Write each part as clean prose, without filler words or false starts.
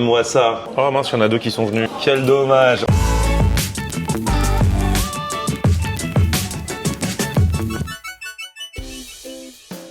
regarde-moi ça. Oh mince, il y en a deux qui sont venus. Quel dommage.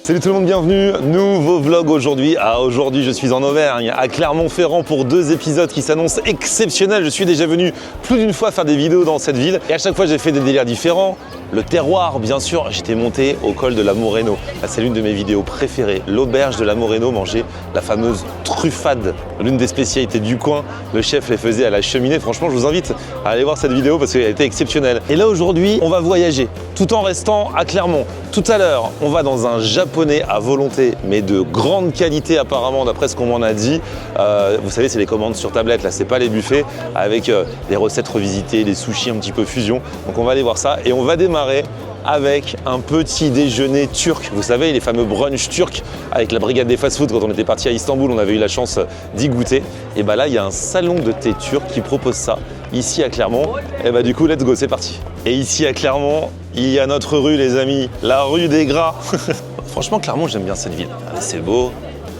Salut tout le monde, bienvenue, nouveau vlog aujourd'hui. Aujourd'hui je suis en Auvergne, à Clermont-Ferrand pour 2 épisodes qui s'annoncent exceptionnels. Je suis déjà venu plus d'une fois faire des vidéos dans cette ville et à chaque fois j'ai fait des délires différents. Le terroir, bien sûr, j'étais monté au col de la Moreno. C'est l'une de mes vidéos préférées, l'auberge de la Moreno, manger la fameuse truffade, l'une des spécialités du coin. Le chef les faisait à la cheminée. Franchement, je vous invite à aller voir cette vidéo parce qu'elle a été exceptionnelle. Et là aujourd'hui, on va voyager tout en restant à Clermont. Tout à l'heure, on va dans un japonais à volonté, mais de grande qualité apparemment, d'après ce qu'on m'en a dit. Vous savez, c'est les commandes sur tablette, là, c'est pas les buffets, avec des recettes revisitées, des sushis un petit peu fusion. Donc on va aller voir ça et on va démarrer avec un petit déjeuner turc. Vous savez, les fameux brunchs turcs avec la brigade des fast-food. Quand on était parti à Istanbul, on avait eu la chance d'y goûter. Et bah là, il y a un salon de thé turc qui propose ça ici à Clermont. Et bah du coup, let's go, c'est parti. Et ici à Clermont, il y a notre rue, les amis, la rue des Gras. Franchement, Clermont, j'aime bien cette ville. C'est beau.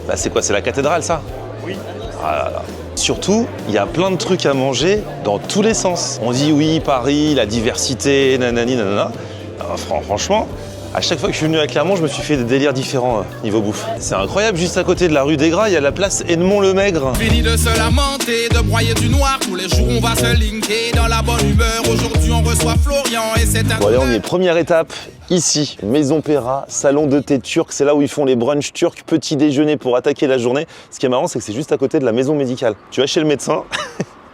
Là, c'est quoi? C'est la cathédrale, ça? Oui. Ah là là. Surtout, il y a plein de trucs à manger dans tous les sens. On dit oui, Paris, la diversité, nanani, nanana. Franchement, à chaque fois que je suis venu à Clermont, je me suis fait des délires différents niveau bouffe. C'est incroyable, juste à côté de la rue des Gras, il y a la place Edmond-le-Maigre. Fini de se lamenter, de broyer du noir. Tous les jours, on va se linker dans la bonne humeur. Aujourd'hui, on reçoit Florian et c'est un... Bon allez, on y est. Première étape, ici, Maison Perra, salon de thé turc. C'est là où ils font les brunchs turcs, petit déjeuner pour attaquer la journée. Ce qui est marrant, c'est que c'est juste à côté de la maison médicale. Tu vas chez le médecin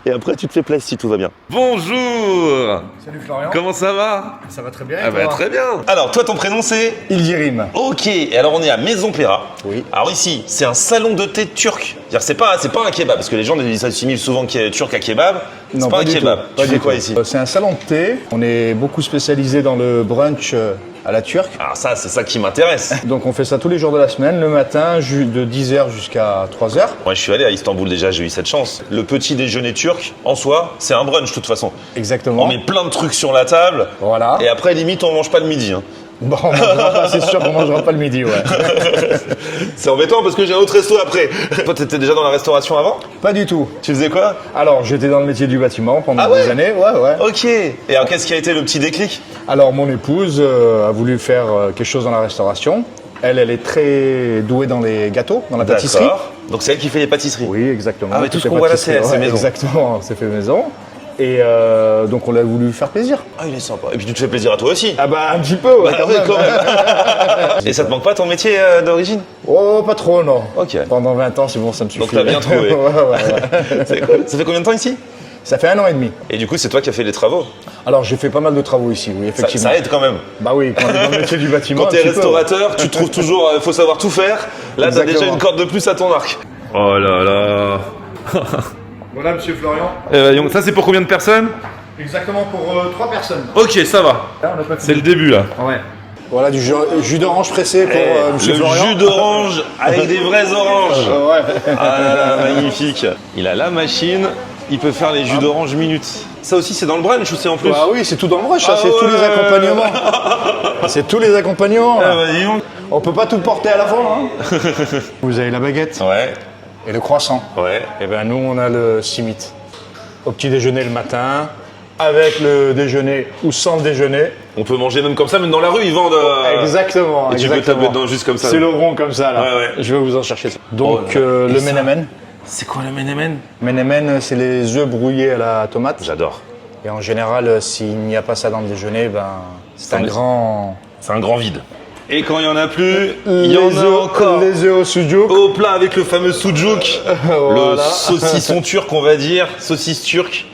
et après tu te fais plaisir si tout va bien. Bonjour. Salut Florian. Comment ça va? Ça va très bien. Ah bah très bien. Alors toi, ton prénom c'est? Ildirim. Ok, et alors on est à Maison Perra. Oui. Alors ici, c'est un salon de thé turc. C'est pas un kebab, parce que les gens s'assimilent souvent turc à kebab. C'est pas un kebab. Tu fais quoi ici? C'est un salon de thé. On est beaucoup spécialisé dans le brunch à la turque. Alors ça, c'est ça qui m'intéresse. Donc on fait ça tous les jours de la semaine, le matin, de 10h jusqu'à 3h. Moi, je suis allé à Istanbul déjà, j'ai eu cette chance. Le petit déjeuner turc, en soi, c'est un brunch de toute façon. Exactement. On met plein de trucs sur la table. Voilà. Et après, limite, on mange pas le midi. Hein. Bon, on mangera pas, c'est sûr qu'on mangera pas le midi, ouais. C'est embêtant parce que j'ai un autre resto après. Toi, t'étais déjà dans la restauration avant? Pas du tout. Tu faisais quoi? Alors, j'étais dans le métier du bâtiment pendant ouais des années. Ouais. Ok. Et alors, qu'est-ce qui a été le petit déclic? Alors, mon épouse a voulu faire quelque chose dans la restauration. Elle est très douée dans les gâteaux, dans la pâtisserie. D'accord. Donc c'est elle qui fait les pâtisseries? Oui, exactement. Ah, mais tout ce qu'on voit là, c'est maison. Exactement, c'est fait maison. Et donc on a voulu faire plaisir. Ah, il est sympa. Et puis tu te fais plaisir à toi aussi? Ah bah un petit peu, ouais, quand même. Et ça te manque pas ton métier d'origine? Oh, pas trop, non. Ok. Pendant 20 ans, c'est bon, ça me suffit. Donc t'as bien trouvé. ouais. C'est cool. Ça fait combien de temps ici? Ça fait 1 an et demi. Et du coup, c'est toi qui as fait les travaux? Alors j'ai fait pas mal de travaux ici, oui, effectivement. Ça aide quand même. Bah oui, quand on est dans le métier du bâtiment. Quand t'es restaurateur, tu trouves toujours, faut savoir tout faire. Là, t'as déjà une corde de plus à ton arc. Oh là là. Voilà, monsieur Florian. Ça, c'est pour combien de personnes? Exactement pour 3 personnes. Ok, ça va. C'est le début là. Ouais. Voilà, du jus d'orange pressé pour monsieur Florian. Le jus d'orange avec des vrais oranges. Ouais. Ah là là, magnifique. Il a la machine, il peut faire les jus d'orange minutes. Ça aussi, c'est dans le brunch ou c'est en plus? Ah oui, c'est tout dans le brunch, Ah c'est tous les accompagnements. C'est tous les accompagnements. Ah bah dis donc. On peut pas tout porter à la fois. Hein. Vous avez la baguette Ouais. et le croissant. Ouais. Et ben nous, on a le simit. Au petit déjeuner le matin, avec le déjeuner ou sans le déjeuner. On peut manger même comme ça, même dans la rue, ils vendent. Exactement. Et tu peux taper dedans juste comme ça. C'est le rond comme ça là. Ouais. Je vais vous en chercher ça. Donc Oh là. le Et ça menemen. C'est quoi le menemen? Menemen, c'est les œufs brouillés à la tomate. J'adore. Et en général, s'il n'y a pas ça dans le déjeuner, ben c'est un grand. C'est un grand vide. Et quand il y en a plus, il y en a encore. Les œufs au sujouk. Au plat avec le fameux sujouk, Voilà. le saucisson turc, on va dire, saucisse turque.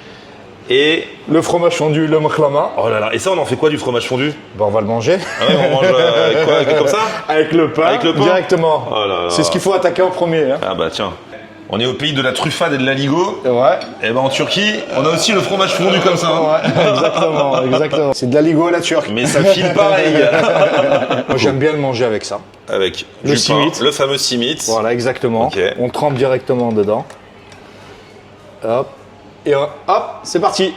Et Le fromage fondu, le mkhlama. oh là là, et ça on en fait quoi du fromage fondu? Ben, on va le manger. Ah ouais, on mange quoi, comme ça? Avec le pain. Avec le pain directement. Oh là là. C'est ce qu'il faut attaquer en premier. Hein. Ah bah tiens, on est au pays de la truffade et de l'aligot. Ouais. Et ben en Turquie, on a aussi le fromage fondu comme ça. Hein. Ouais, exactement. C'est de la ligo à la turque. Mais ça file pareil. Moi, j'aime bien le manger avec ça. Avec Le du simit. pain, le fameux simit. Voilà, exactement. Ok. On trempe directement dedans. Hop. Et hop, c'est parti.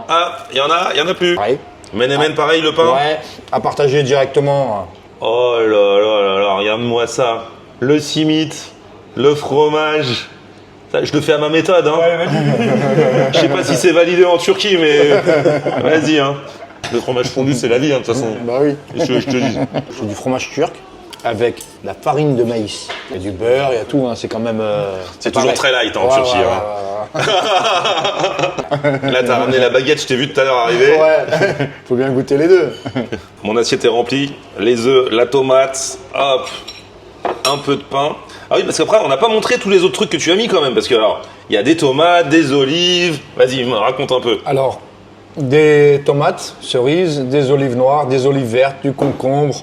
Ah, il y en a plus. Pareil. Menemen pareil, le pain. Ouais, à partager directement. Oh là là là là, regarde-moi ça. Le simit, le fromage, Ça, je le fais à ma méthode, hein. Je sais pas si c'est validé en Turquie, mais vas-y, hein. Le fromage fondu, c'est la vie, hein, de toute façon. Bah oui. Je te dis. C'est du fromage turc avec la farine de maïs. Il y a du beurre, il y a tout, hein. C'est quand même... C'est toujours très light hein, en Turquie. Ouais. Là, t'as ramené la baguette, je t'ai vu tout à l'heure arriver. Ouais, faut bien goûter les deux. Mon assiette est remplie. Les œufs, la tomate, hop, un peu de pain. Ah oui, parce qu'après, on n'a pas montré tous les autres trucs que tu as mis quand même. Parce que, alors, il y a des tomates, des olives. Vas-y, raconte un peu. Alors, des tomates cerises, des olives noires, des olives vertes, du concombre,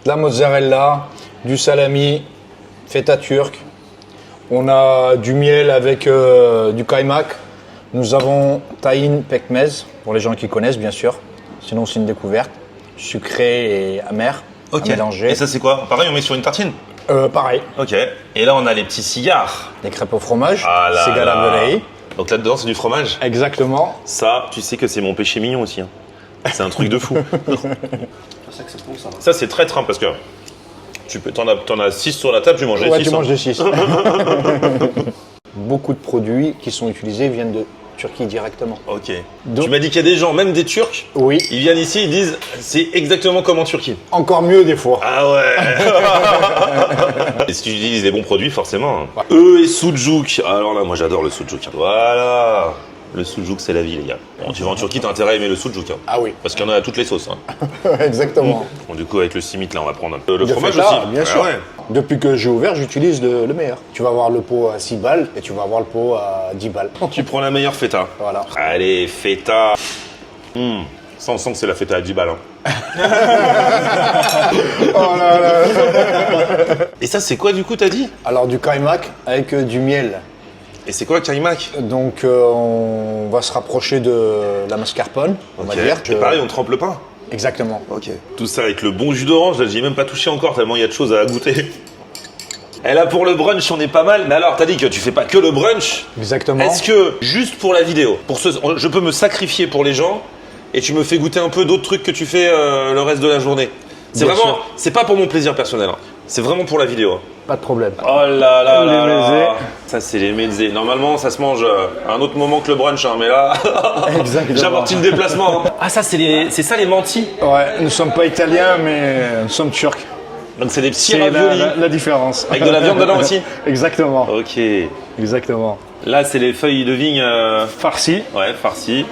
de la mozzarella, du salami, feta turc. On a du miel avec du kaymak. Nous avons tahine pekmez, pour les gens qui connaissent bien sûr. Sinon, c'est une découverte. Sucré et amer à mélanger. Et ça, c'est quoi? Pareil, on met sur une tartine? Pareil. Ok. Et là, on a les petits cigares. Des crêpes au fromage, Ah là cigala là. börei. Donc là-dedans, c'est du fromage. Exactement. Ça, tu sais que c'est mon péché mignon aussi. Hein. C'est un truc de fou. Ça, c'est traître, hein, parce que t'en as 6 sur la table, tu manges les 6. Ouais, tu manges de 6. Beaucoup de produits qui sont utilisés viennent de Turquie directement. Ok. Donc- Tu m'as dit qu'il y a des gens, même des Turcs, Oui. ils viennent ici, ils disent c'est exactement comme en Turquie. Encore mieux des fois. Ah ouais. Et si tu utilises des bons produits, forcément. Hein. Eux et sucuk. Alors là, moi j'adore le sucuk. Voilà. Le sucuk, c'est la vie, les gars. Bon, tu vas en Turquie, t'as intérêt à aimer le sucuk. Hein. Ah oui. Parce qu'il y en a à toutes les sauces. Hein. Exactement. Bon, du coup, avec le simit, là, on va prendre un peu le De fromage feta, aussi. bien Ah sûr. ouais. Depuis que j'ai ouvert, j'utilise le meilleur. Tu vas avoir le pot à 6 balles et tu vas avoir le pot à 10 balles. Tu prends la meilleure feta. Voilà. Allez, feta. Ça, on sent que c'est la feta à 10 balles. Hein. Oh là là. Et ça, c'est quoi du coup, t'as dit? Alors du kaymak avec du miel. Et c'est quoi, kaymak? Donc on va se rapprocher de la mascarpone, on va dire. Et pareil, on trempe le pain. Exactement. Ok. Tout ça avec le bon jus d'orange, là, j'y ai même pas touché encore tellement il y a de choses à goûter. Et là, pour le brunch, on est pas mal. Mais alors, t'as dit que tu fais pas que le brunch. Exactement. Est-ce que, juste pour la vidéo, je peux me sacrifier pour les gens et tu me fais goûter un peu d'autres trucs que tu fais le reste de la journée? C'est Bien vraiment, sûr. c'est pas pour mon plaisir personnel. Hein. C'est vraiment pour la vidéo. Hein. Pas de problème. Oh là là Les là mezzés. là. Ça, c'est les mezzés. Normalement, ça se mange à un autre moment que le brunch, hein, mais là, Exactement. j'amortis le déplacement. Hein. Ah, ça, c'est ça les mantis. Ouais, nous sommes pas italiens, mais nous sommes turcs. Donc, c'est des petits C'est raviolis. la différence. Avec de la viande dedans aussi. Exactement. Ok. Exactement. Là, c'est les feuilles de vigne Farci. ouais, farcies.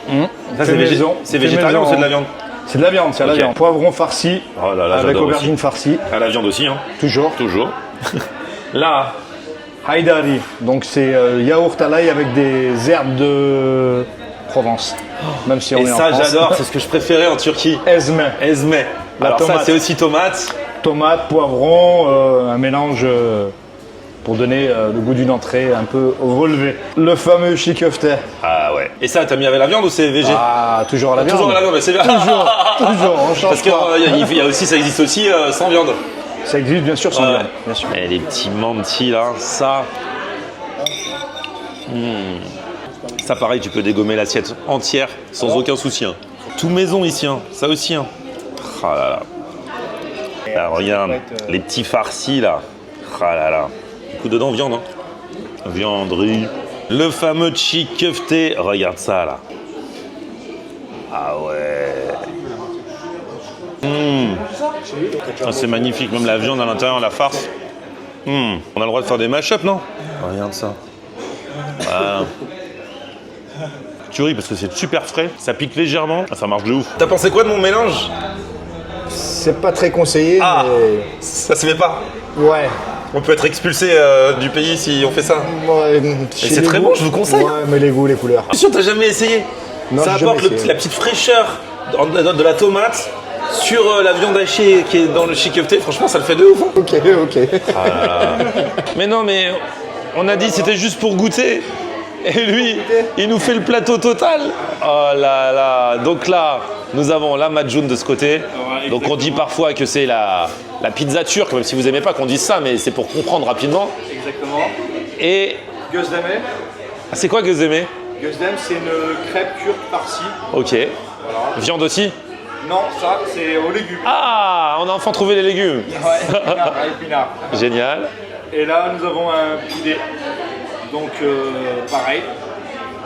Ça, Fait c'est maison. c'est Fait végétarien ou maison. c'est de la viande? C'est de la viande, c'est de Ok. la viande. Poivron farci Oh là là, avec j'adore aubergine aussi. farcie. Ah, la viande aussi, hein. Toujours. Toujours. Là, Haydari. Donc c'est yaourt à l'ail avec des herbes de Provence. Même si on et est ça, en France. j'adore. C'est ce que je préférais en Turquie. Ezme. Ezme. La Alors ça, tomate. c'est aussi tomate. Tomate, poivron, un mélange pour donner le goût d'une entrée un peu relevé. Le fameux chiköfte. Ah ouais. Et ça, t'as mis avec la viande ou c'est végé? Ah, toujours à la viande. Toujours à la viande, mais c'est bien. Toujours, on change Parce qu'il pas. y a aussi, ça existe aussi sans viande. Ça existe bien sûr sans Ouais. viande, bien sûr. Et les petits mantis là, ça. Ça pareil, tu peux dégommer l'assiette entière sans aucun souci. Hein. Tout maison ici, hein. Ça aussi. Hein. Ah là là. Là, regarde, les petits farcis là. Ah là là. Du coup dedans, viande. Hein. Vianderie. Le fameux chiköfte. Regarde ça là. Ah ouais. Ah, c'est magnifique, même la viande à l'intérieur, la farce. On a le droit de faire des mash-up, non? Regarde ça. Voilà. Tu ris parce que c'est super frais, ça pique légèrement, ça marche de ouf. T'as pensé quoi de mon mélange? C'est pas très conseillé, Ah. mais Ça se fait pas. ouais. On peut être expulsé du pays si on fait ça. Ouais, c'est très bon, je vous conseille. Ouais, mais les goûts, les couleurs. Je suis sûr que t'as jamais essayé. Non, Ça j'ai apporte jamais essayé. la petite fraîcheur de la tomate sur la viande hachée qui est dans le chiköfte. Franchement, ça le fait de ouf. Hein. Ok, ok. Mais non, mais on a dit c'était juste pour goûter. Et lui, il nous fait le plateau total. Oh là là. Donc là, nous avons la madjoun de ce côté. Donc on dit parfois que c'est la pizza turque, même si vous aimez pas qu'on dise ça, mais c'est pour comprendre rapidement. Exactement. Et Gözdeme. ah, c'est quoi Gözdeme? Gözdem, c'est une crêpe turque farcie. Ok. Viande aussi? Non, ça, c'est aux légumes. Ah, on a enfin trouvé les légumes. Ouais, épinards, à épinards. Génial. Et là, nous avons un pidé. Donc pareil,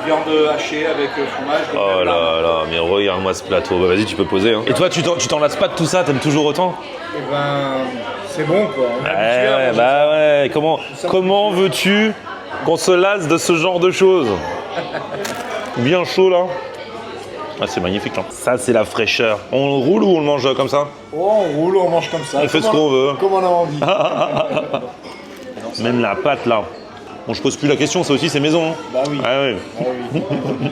viande hachée avec fromage. Oh là là, mais regarde-moi ce plateau. Bah vas-y, tu peux poser. Hein. Et toi, tu t'en lasses pas de tout ça? T'aimes toujours autant? Et ben, c'est bon quoi. On est habitué à Ouais, manger bah ça. ouais. Comment veux-tu qu'on se lasse de ce genre de choses? Bien chaud là. Ah, c'est magnifique là. Ça, c'est la fraîcheur. On le roule ou on le mange comme ça? Oh, on roule, on mange comme ça. On fait ce qu'on veut. Comme on a envie. Même la pâte là. Bon, je pose plus la question, ça aussi c'est maison. Hein. Bah oui. Ah ouais. Ah oui.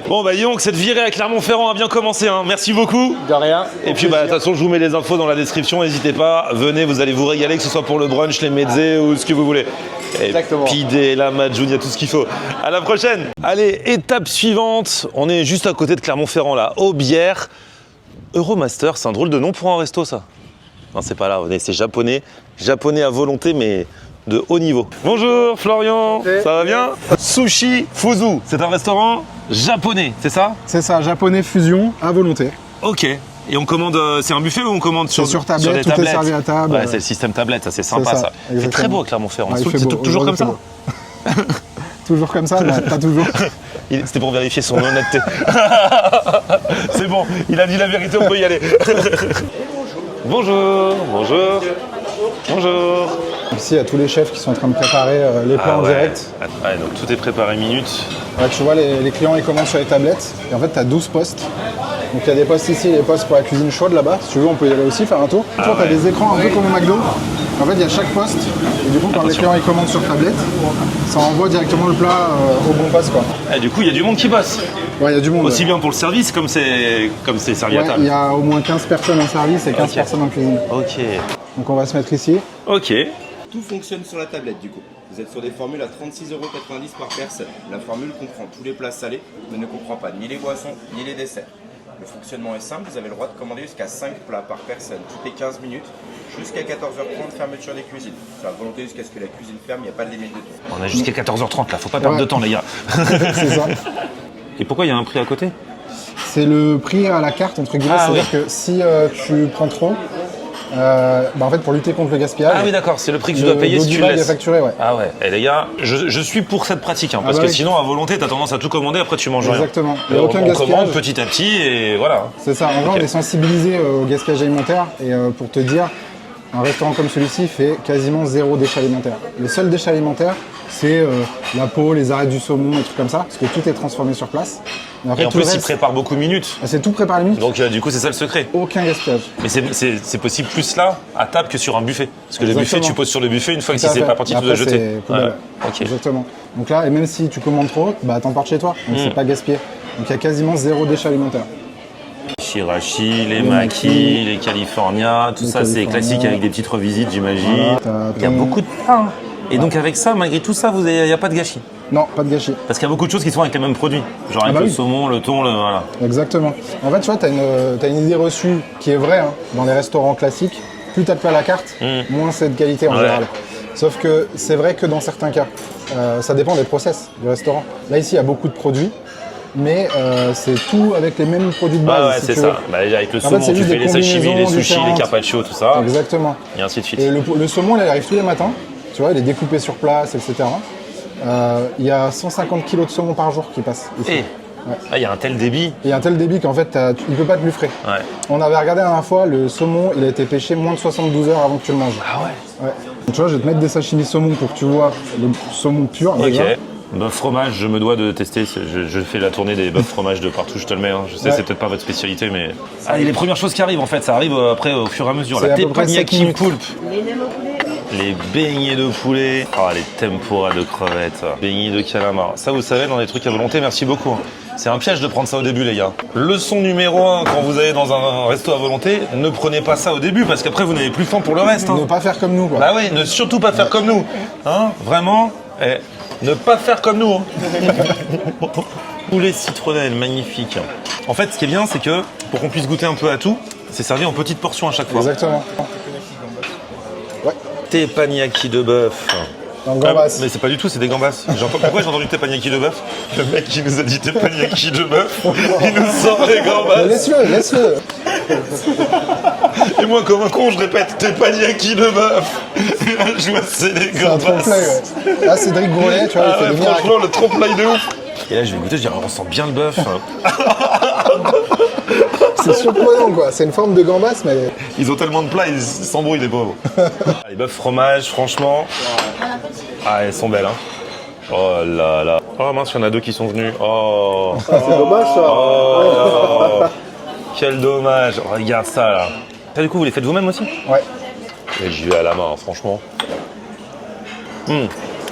Bon bah dis donc, cette virée à Clermont-Ferrand a bien commencé. Hein. Merci beaucoup. De rien. Et puis bah de toute façon, je vous mets les infos dans la description. N'hésitez pas, venez, vous allez vous régaler, que ce soit pour le brunch, les mezzés ou ce que vous voulez. Et Exactement. Pidé, la Madjoun, il y a tout ce qu'il faut. À la prochaine. Allez, étape suivante. On est juste à côté de Clermont-Ferrand là, Aubière. Euromaster, c'est un drôle de nom pour un resto ça. Non, c'est pas là, c'est japonais. Japonais à volonté, mais de haut niveau. Bonjour Florian, ça va bien? Sushi Fuzu, c'est un restaurant japonais, c'est ça? C'est ça, japonais fusion à volonté. Ok. Et on commande, c'est un buffet ou on commande sur, C'est sur tablette, des tout est tablettes? servi à table. Ouais, c'est le système tablette, ça c'est sympa ça, ça. C'est exactement. très beau à Clermont-Ferrand. Ouais, il fait C'est beau. toujours comme ça? Aujourd'hui, Toujours comme ça, bah, t'as toujours. C'était pour vérifier son honnêteté. C'est bon, il a dit la vérité, on peut y aller. Bonjour, bonjour, bonjour. Ici, il y a tous les chefs qui sont en train de préparer les plats en ouais. direct. Ouais, donc tout est préparé minute. Ouais, tu vois, les clients ils commandent sur les tablettes. Et en fait, tu as 12 postes. Donc il y a des postes ici, les postes pour la cuisine chaude là-bas. Si tu veux, on peut y aller aussi, faire un tour. Tu vois, tu as des écrans un peu comme au McDo. En fait, il y a chaque poste. Et du coup, quand les clients ils commandent sur tablette, ça envoie directement le plat au bon poste, quoi. Et du coup, il y a du monde qui bosse. Ouais, il y a du monde. Aussi ouais. bien pour le service comme c'est servi à Ouais, table. il y a au moins 15 personnes en service et 15 Ok. personnes en cuisine. Ok. Donc on va se mettre ici. Ok. Tout fonctionne sur la tablette du coup. Vous êtes sur des formules à 36,90 € par personne. La formule comprend tous les plats salés, mais ne comprend pas ni les boissons, ni les desserts. Le fonctionnement est simple, vous avez le droit de commander jusqu'à 5 plats par personne toutes les 15 minutes, jusqu'à 14h30 fermeture des cuisines. C'est à volonté jusqu'à ce que la cuisine ferme, il n'y a pas de limite de temps. On a jusqu'à 14h30 là, faut pas perdre Ouais. de temps les gars. C'est ça. Et pourquoi il y a un prix à côté? C'est le prix à la carte, entre guillemets. Ah, C'est-à-dire que si tu prends trop, bah, en fait, pour lutter contre le gaspillage, Ah oui d'accord, c'est le prix que tu le dois payer si dos tu du le bag est laisses. facturé, ouais. Ah ouais, et les gars, je suis pour cette pratique, hein, parce bah que oui. sinon à volonté t'as tendance à tout commander, après tu manges rien. Exactement. Il y a On aucun commande gaspillage. petit à petit et voilà. C'est ça. En vrai, Ok. on est sensibilisé au gaspillage alimentaire. Et pour te dire, un restaurant comme celui-ci fait quasiment zéro déchet alimentaire. Le seul déchet alimentaire, c'est la peau, les arêtes du saumon, des trucs comme ça, parce que tout est transformé sur place. Mais après, Et en tout le plus il reste, prépare beaucoup de minutes, c'est tout préparé minute. donc du coup c'est ça le secret. Aucun gaspillage. Mais c'est possible plus là, à table, que sur un buffet. Parce que le buffet, Exactement. tu poses sur le buffet, une fois que Tout si à c'est fait. pas parti, tu Après, dois jeter. c'est poubelle. Ok. Exactement. Donc là, et même si tu commandes trop, bah t'emportes chez toi. Donc c'est pas gaspillé. Donc il y a quasiment zéro déchet alimentaire. Shirashi, les makis, les California, tout Les ça c'est California. classique avec des petites revisites j'imagine. Voilà, t'as Il y a ton- beaucoup de pain. Et donc avec ça, malgré tout ça, il n'y a pas de gâchis. Non, pas de gâchis. Parce qu'il y a beaucoup de choses qui sont avec les mêmes produits. Genre avec bah le oui. saumon, le thon, voilà. Exactement. En fait, tu vois, t'as une idée reçue qui est vraie hein, dans les restaurants classiques. Plus t'as de plats à la carte, moins c'est de qualité en Ouais. général. Sauf que c'est vrai que dans certains cas, ça dépend des process du restaurant. Là, ici, il y a beaucoup de produits, mais c'est tout avec les mêmes produits de base. Ah ouais, si c'est tu ça. veux. Bah, déjà avec le En fait, saumon, c'est tu juste fais des les sashimi, les combinaisons sushis, les différentes. carpaccio, tout ça. Exactement. Et ainsi de suite. Et le saumon, là, il arrive tous les matins. Tu vois, il est découpé sur place, etc. Il y a 150 kilos de saumon par jour qui passent ici. Et il y a un tel débit. Et il y a un tel débit qu'en fait, il ne peut pas te frais. Ouais. On avait regardé la dernière fois, le saumon, il a été pêché moins de 72 heures avant que tu le manges. Ah ouais. Ouais. Donc, tu vois, je vais te mettre des sashimi saumon pour que tu vois le saumon pur. Ok. déjà. Bœuf fromage, je me dois de tester. Je fais la tournée des bœufs fromage de partout, je te le mets. Hein. Je sais, Ouais. c'est peut-être pas votre spécialité, mais. Ah, et les premières choses qui arrivent en fait, ça arrive après au fur et à mesure. C'est La à peu près 7 teppanyaki minutes. poulpe. Les beignets de poulet. Ah, les tempura de crevettes. Beignets de calamar. Ça, vous savez, dans les trucs à volonté, merci beaucoup. hein. C'est un piège de prendre ça au début, les gars. Leçon numéro 1, quand vous allez dans un resto à volonté, ne prenez pas ça au début, parce qu'après, vous n'avez plus faim pour le reste. hein. Ne pas faire comme nous, quoi. Bah oui, ne surtout pas faire comme nous. Hein, vraiment, ne pas faire comme nous. Hein. Poulet citronnelle, magnifique. En fait, ce qui est bien, c'est que pour qu'on puisse goûter un peu à tout, c'est servi en petites portions à chaque fois. Exactement. Ouais, Teppanyaki de bœuf. dans le gambas. Mais c'est pas du tout, c'est des gambas. Pourquoi j'ai entendu teppanyaki de bœuf? Le mec qui nous a dit teppanyaki de bœuf, il nous sort les Mais gambas. laisse-le, laisse-le. Et moi, comme un con, je répète teppanyaki de bœuf. Et là, je vois, c'est les C'est un gambas. trompe-l'œil, ouais. Là, Cédric Gourlet, tu vois, Ah il fait ouais, des miracles. franchement, le trompe-l'œil de ouf. Et là, je vais goûter, je dis, on sent bien le bœuf. C'est surprenant, quoi. C'est une forme de gambas, mais Ils ont tellement de plats, ils s'embrouillent, les pauvres. Les bœufs fromage, franchement. Ah, elles sont belles, hein. Oh là là. Oh mince, il y en a deux qui sont venus. Oh. c'est dommage, ça. Oh. Quel dommage. Regarde ça, là. Ça, du coup, vous les faites vous-même aussi? Ouais. Et j'y vais à la main, hein, franchement.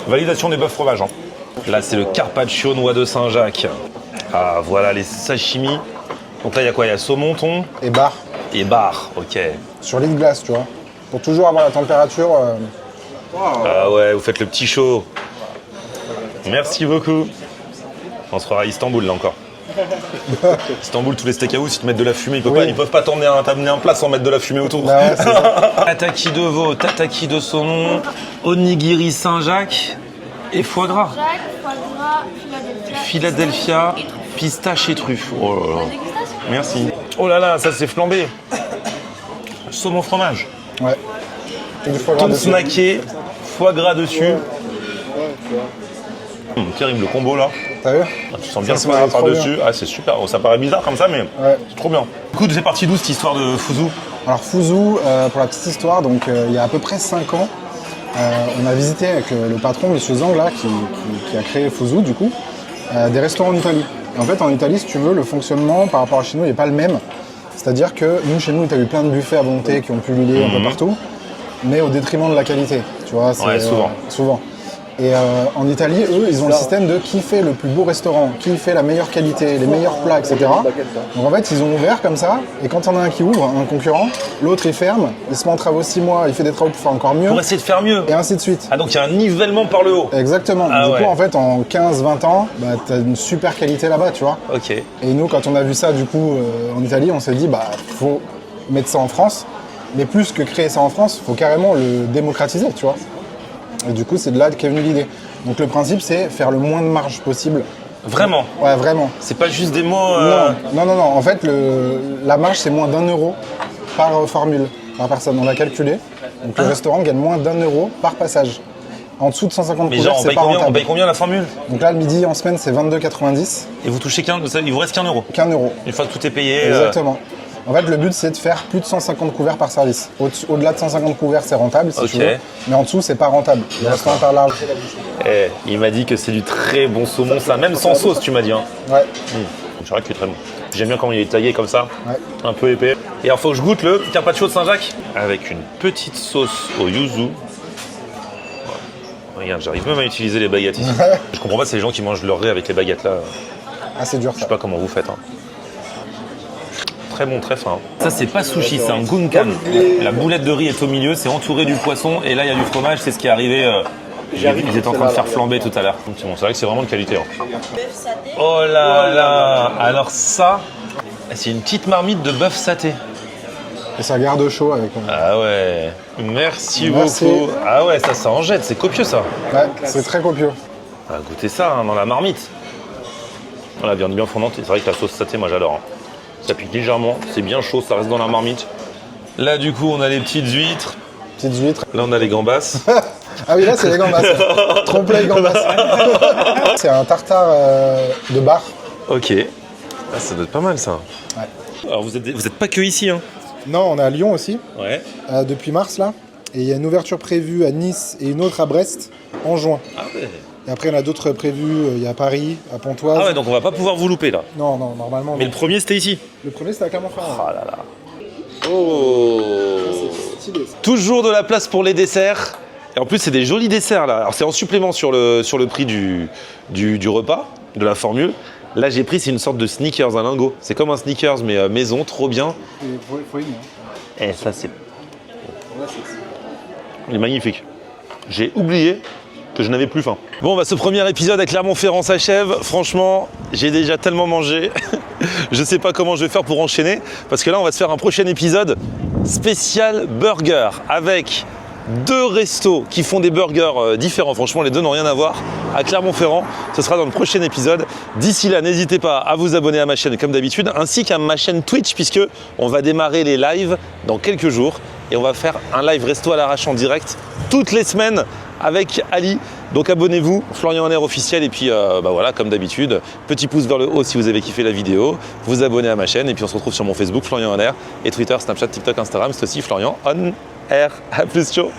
Validation des bœufs fromage. Hein. Là, c'est le carpaccio noix de Saint-Jacques. Ah, voilà les sashimi. Donc là, il y a quoi? Il y a saumon, thon Et bar, et bar. Ok. sur lit de glace, tu vois. Pour toujours avoir la température. Ah ouais, vous faites le petit show. Merci beaucoup. On se fera à Istanbul, là, encore. Istanbul, tous les steakhouse, ils te mettent de la fumée. Ils peuvent pas t'amener un plat sans mettre de la fumée autour. Bah ouais, c'est ça. Tataki de veau, tataki de saumon, onigiri Saint-Jacques et foie gras. Jacques, foie gras, Philadelphia, pistache et truffe. Oh là là. Merci. Oh là là, ça c'est flambé. Saumon fromage. Ouais. Et du foie gras Thon dessus. snacké, foie gras dessus. Terrible le combo là. T'as vu? Ah, tu sens bien le Ça foie gras se marie trop par-dessus. Ah, c'est super. Oh, ça paraît bizarre comme ça, mais Ouais. c'est trop bien. Du coup, c'est parti d'où cette histoire de Fuzu? Alors Fuzu, pour la petite histoire, donc il y a à peu près 5 ans, on a visité avec le patron, Monsieur Zang, là, qui a créé Fuzu, du coup, des restaurants en Italie. Et en fait, en Italie, si tu veux, le fonctionnement par rapport à chez nous n'est pas le même. C'est-à-dire que nous, chez nous, tu as eu plein de buffets à volonté qui ont pullulé un peu partout, mais au détriment de la qualité, tu vois. Ouais, souvent. Souvent. Et en Italie, eux, ils ont le système de qui fait le plus beau restaurant, qui fait la meilleure qualité, les meilleurs plats, etc. Donc en fait, ils ont ouvert comme ça, et quand il y en a un qui ouvre, un concurrent, l'autre il ferme, il se met en travaux 6 mois, il fait des travaux pour faire encore mieux, Pour essayer de faire mieux. et ainsi de suite. Ah, donc il y a un nivellement par le haut. Exactement. Ah du ouais. coup, en fait, en 15-20 ans, bah, t'as une super qualité là-bas, tu vois. Ok. Et nous, quand on a vu ça, du coup, en Italie, on s'est dit, bah, faut mettre ça en France. Mais plus que créer ça en France, faut carrément le démocratiser, tu vois. Et du coup, c'est de là qu'est venue l'idée. Donc le principe, c'est faire le moins de marge possible. Vraiment. Ouais, vraiment. C'est pas juste des mots. Non. En fait, la marge, c'est moins d'1 euro par formule, par personne. On l'a calculé. Donc le restaurant gagne moins d'1 euro par passage. En dessous de 150 Mais couverts, genre, c'est pas on rentable. paye combien la formule? Donc là, le midi en semaine, c'est 22,90, Et vous touchez il vous reste qu'un euro. qu'un euro. Une fois que tout est payé. Exactement. En fait, le but, c'est de faire plus de 150 couverts par service. Au-delà de 150 couverts, c'est rentable, si Ok. tu veux. Mais en dessous, c'est pas rentable. Le restaurant par large. Il m'a dit que c'est du très bon saumon, ça, même sans sauce, tu m'as dit. Hein. Ouais. C'est vrai qu'il est très bon. J'aime bien comment il est taillé comme ça, Ouais. un peu épais. Et alors, faut que je goûte le carpaccio de Saint-Jacques avec une petite sauce au yuzu. Regarde, j'arrive même à utiliser les baguettes ici. Je comprends pas, c'est les gens qui mangent leur riz avec les baguettes là. Ah, c'est dur, Je ça. sais pas comment vous faites. Hein. Très bon, très fin. Ça, c'est pas sushi, c'est un gunkan. La boulette de riz est au milieu, c'est entouré du poisson, et là, il y a du fromage, c'est ce qui est arrivé. Ils étaient en train de faire flamber tout à l'heure. C'est bon, c'est vrai que c'est vraiment de qualité. Hein. Oh là là. Alors ça, c'est une petite marmite de bœuf saté. Et ça garde chaud avec. Ah ouais. Merci Merci. beaucoup. Ah ouais, ça en jette, c'est copieux ça. Ouais, c'est très copieux. Ah, goûtez ça hein, dans la marmite. Oh, la viande bien fondante, c'est vrai que la sauce saté, moi j'adore. Hein. Ça pique légèrement, c'est bien chaud, ça reste dans la marmite. Là du coup on a les petites huîtres, Petites huîtres. là on a les gambas. Ah oui, là, c'est les gambas. Trompe-l'œil gambas. C'est un tartare de bar. Ok. Ah, ça doit être pas mal ça. Ouais. Alors vous êtes pas que ici hein. Non, on est à Lyon aussi, Ouais. depuis mars, là. Et il y a une ouverture prévue à Nice et une autre à Brest en juin. Ah ouais. Et après, il y en a d'autres prévues. Il y a à Paris, à Pontoise. Ah ouais, donc on va pas pouvoir vous louper là. Non, normalement. Mais non. le premier c'était ici. Le premier, c'était à Clermont-Ferrand. Ah là là. Oh. Stylé, ça. Toujours de la place pour les desserts. Et en plus, c'est des jolis desserts là. Alors, c'est en supplément sur le prix du repas, de la formule. Là, j'ai pris, c'est une sorte de sneakers, un lingot. C'est comme un sneakers, mais maison, trop bien. Faut aimer, hein. Et ça, c'est. Il est magnifique. J'ai oublié que je n'avais plus faim. Bon, bah, ce premier épisode à Clermont-Ferrand s'achève. Franchement, j'ai déjà tellement mangé. Je sais pas comment je vais faire pour enchaîner. Parce que là, on va se faire un prochain épisode spécial burger avec 2 restos qui font des burgers différents. Franchement, les deux n'ont rien à voir. À Clermont-Ferrand, ce sera dans le prochain épisode. D'ici là, n'hésitez pas à vous abonner à ma chaîne comme d'habitude, ainsi qu'à ma chaîne Twitch, puisque on va démarrer les lives dans quelques jours. Et on va faire un live resto à l'arrache en direct toutes les semaines avec Ali. Donc abonnez-vous, Florian Honner officiel. Et puis voilà, comme d'habitude, petit pouce vers le haut si vous avez kiffé la vidéo. Vous abonnez à ma chaîne. Et puis on se retrouve sur mon Facebook, Florian Honner. Et Twitter, Snapchat, TikTok, Instagram. C'est aussi Florian On Air. À plus, ciao.